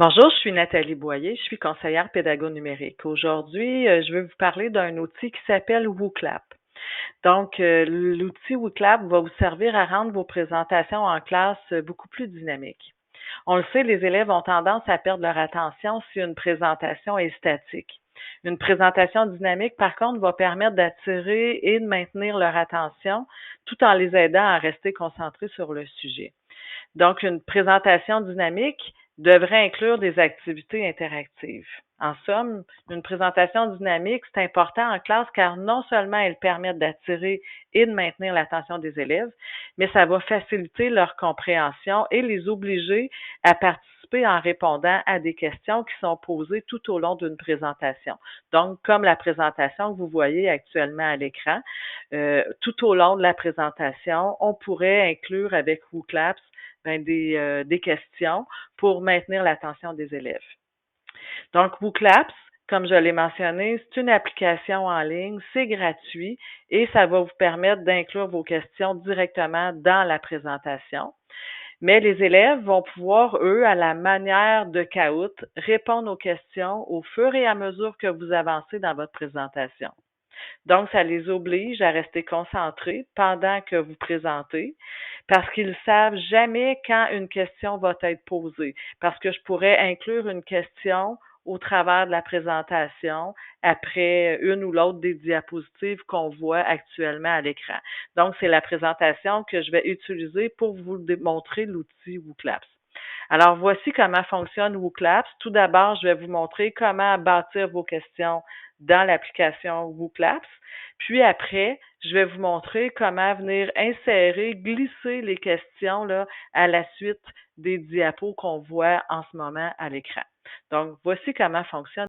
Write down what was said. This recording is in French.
Bonjour, je suis Nathalie Boyer, je suis conseillère pédago numérique. Aujourd'hui, je vais vous parler d'un outil qui s'appelle WooClap. Donc, l'outil WooClap va vous servir à rendre vos présentations en classe beaucoup plus dynamiques. On le sait, les élèves ont tendance à perdre leur attention si une présentation est statique. Une présentation dynamique, par contre, va permettre d'attirer et de maintenir leur attention tout en les aidant à rester concentrés sur le sujet. Donc, une présentation dynamique devrait inclure des activités interactives. En somme, une présentation dynamique, c'est important en classe car non seulement elle permet d'attirer et de maintenir l'attention des élèves, mais ça va faciliter leur compréhension et les obliger à participer en répondant à des questions qui sont posées tout au long d'une présentation. Donc, comme la présentation que vous voyez actuellement à l'écran, tout au long de la présentation, on pourrait inclure avec WooClaps des questions pour maintenir l'attention des élèves. Donc, WooClaps, comme je l'ai mentionné, c'est une application en ligne, c'est gratuit et ça va vous permettre d'inclure vos questions directement dans la présentation. Mais les élèves vont pouvoir, eux, à la manière de Kahoot, répondre aux questions au fur et à mesure que vous avancez dans votre présentation. Donc, ça les oblige à rester concentrés pendant que vous présentez parce qu'ils ne savent jamais quand une question va être posée. Parce que je pourrais inclure une question au travers de la présentation après une ou l'autre des diapositives qu'on voit actuellement à l'écran. Donc, c'est la présentation que je vais utiliser pour vous démontrer l'outil WooClaps. Alors, voici comment fonctionne WooClaps. Tout d'abord, je vais vous montrer comment bâtir vos questions dans l'application WooClaps. Puis après, je vais vous montrer comment venir insérer, glisser les questions là, à la suite des diapos qu'on voit en ce moment à l'écran. Donc, voici comment fonctionne